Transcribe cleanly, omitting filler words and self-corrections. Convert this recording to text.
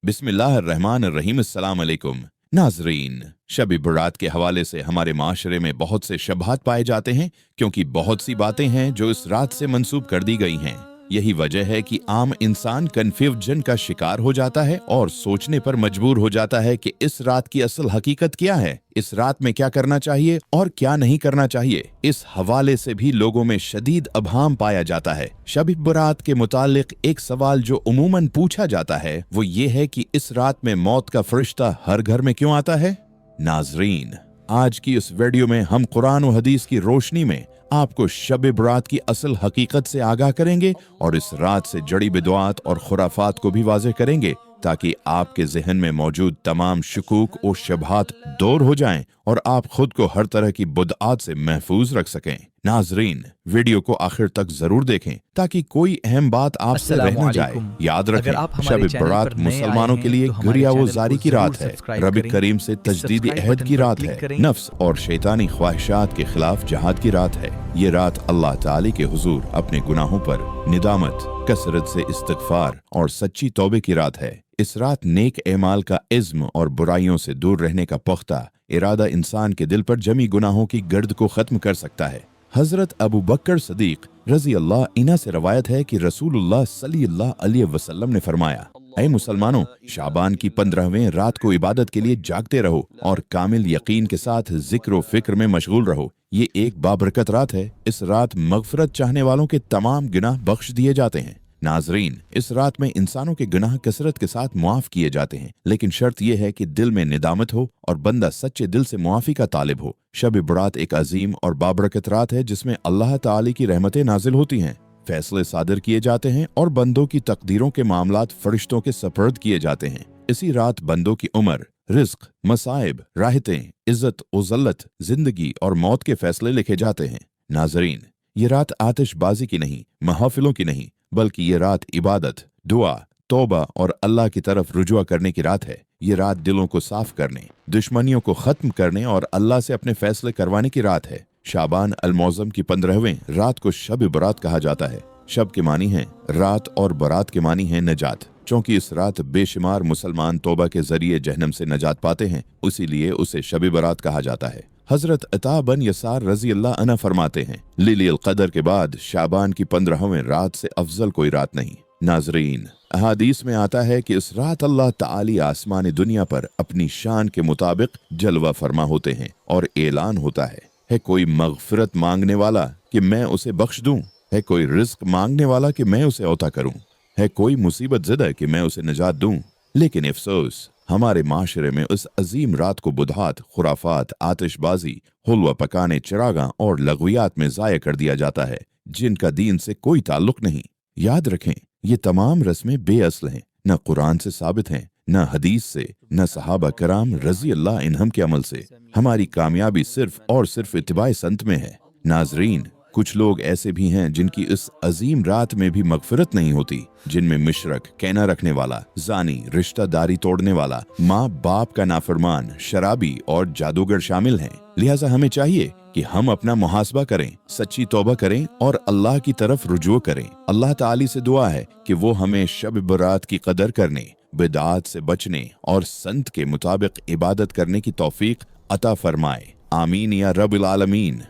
बिस्मिल्लाहिर्रहमानिर्रहीम। अस्सलाम अलैकुम नाजरीन, शब बरात के हवाले से हमारे माशरे में बहुत से शबहात पाए जाते हैं, क्योंकि बहुत सी बातें हैं जो इस रात से मंसूब कर दी गई हैं। यही वजह है कि आम इंसान कन्फ्यूजन का शिकार हो जाता है और सोचने पर मजबूर हो जाता है कि इस रात की असल हकीकत क्या है, इस रात में क्या करना चाहिए और क्या नहीं करना चाहिए। इस हवाले से भी लोगों में शदीद अभाम पाया जाता है। शब बरात के मुतालिक एक सवाल जो उमूमन पूछा जाता है वो ये है कि इस रात में मौत का फरिश्ता हर घर में क्यों आता है। नाजरीन, आज की इस वीडियो में हम कुरान और हदीस की रोशनी में आपको शब बरात की असल हकीकत से आगाह करेंगे और इस रात से जड़ी बिदआत और खुराफात को भी वाज़ेह करेंगे, ताकि आपके जहन में मौजूद तमाम शुकूक और शबहात दूर हो जाएं और आप खुद को हर तरह की बुदआत से महफूज रख सकें। नाजरीन, वीडियो को आखिर तक जरूर देखें ताकि कोई अहम बात आपसे रह न जाए। याद रखें, शब बरात मुसलमानों के लिए गिरिया-वो-ज़ारी की रात है, रब करीम से तजदीद अहद की रात है, नफ्स और शैतानी ख्वाहिशात के खिलाफ जहाद की रात है। ये रात अल्लाह ताला के हुजूर अपने गुनाहों पर निदामत, कसरत से इस्तिग़फ़ार और सच्ची तौबे की रात है। इस रात नेक एमाल का इज़्म और बुराइयों से दूर रहने का पुख्ता इरादा इंसान के दिल पर जमी गुनाहों की गर्द को खत्म कर सकता है। हजरत अबू बकर सदीक रज़ी अल्लाह इन्हा से रवायत है कि रसूलुल्लाह सल्लल्लाहु अलैहि वसल्लम ने फरमाया, ऐ मुसलमानों, शाबान की 15वें रात को इबादत के लिए जागते रहो और कामिल यकीन के साथ जिक्र व फिक्र में मशगूल रहो। ये एक बाबरकत रात है। इस रात मगफरत चाहने वालों के तमाम गुनाह बख्श दिए जाते हैं। नाजरीन, इस रात में इंसानों के गुनाह कसरत के साथ मुआफ किए जाते हैं, लेकिन शर्त यह है कि दिल में निदामत हो और बंदा सच्चे दिल से मुआफी का तालिब हो। शब बरात एक अजीम और बाबरकत रात है जिसमें अल्लाह ताला की रहमतें नाजिल होती हैं, फैसले सादर किए जाते हैं और बंदों की तकदीरों के मामलात फरिश्तों के सपर्द किए जाते हैं। इसी रात बंदों की उम्र, रिज्क, मसाइब, राहतें, इज्जत और ज़ल्लत, जिंदगी और मौत के फैसले लिखे जाते हैं। नाजरीन, ये रात आतिशबाजी की नहीं, महफिलों की नहीं, बल्कि ये रात इबादत, दुआ, तौबा और अल्लाह की तरफ रुजुआ करने की रात है। ये रात दिलों को साफ करने, दुश्मनियों को खत्म करने और अल्लाह से अपने फैसले करवाने की रात है। शाबान अल-मौज़म की 15वें रात को शब बरात कहा जाता है। शब के मानी है रात और बरात के मानी है नजात। चूंकि इस रात बेशुमार मुसलमान तौबा के जरिए जहन्नम से नजात पाते हैं, इसीलिए उसे शब बरात कहा जाता है। हजरत अता बन यसार रज़ी अल्लाह अन्हु फरमाते हैं, लैलतुल क़द्र के बाद शाबान की 15वें रात से अफजल कोई रात नहीं। नाजरीन, अहादीस में आता है कि इस रात अल्लाह ताला आसमान दुनिया पर अपनी शान के मुताबिक जलवा फरमा होते हैं और ऐलान होता है कोई मगफिरत मांगने वाला कि मैं उसे बख्श दूं, है कोई रिज्क मांगने वाला कि मैं उसे अता करूं, है कोई मुसीबत ज़दा कि मैं उसे निजात दूं। लेकिन अफसोस, हमारे माशरे में उस अजीम रात को बुधात, खुराफात, आतिशबाजी, हुलवा पकाने, चिरागा और लगवियात में ज़ाया कर दिया जाता है, जिनका दीन से कोई ताल्लुक नहीं। याद रखें, ये तमाम रस्में बेअसल हैं, न कुरान से साबित हैं, न हदीस से, न सहाबा कराम रज़ी अल्लाह इन्हम के अमल से। हमारी कामयाबी सिर्फ और सिर्फ इत्तिबाए संत में है। नाजरीन, कुछ लोग ऐसे भी हैं जिनकी इस अजीम रात में भी मगफिरत नहीं होती, जिनमें मुशरक, कहना रखने वाला, जानी, रिश्तेदारी तोड़ने वाला, माँ बाप का नाफरमान, शराबी और जादूगर शामिल हैं। लिहाजा हमें चाहिए कि हम अपना मुहासबा करें, सच्ची तौबा करें और अल्लाह की तरफ रुजू करें। अल्लाह ताला से दुआ है कि वो हमें शब बरात की कदर करने, बिदआत से बचने और संत के मुताबिक इबादत करने की तौफीक अता फरमाए। आमीन या रब्बिल आलमीन।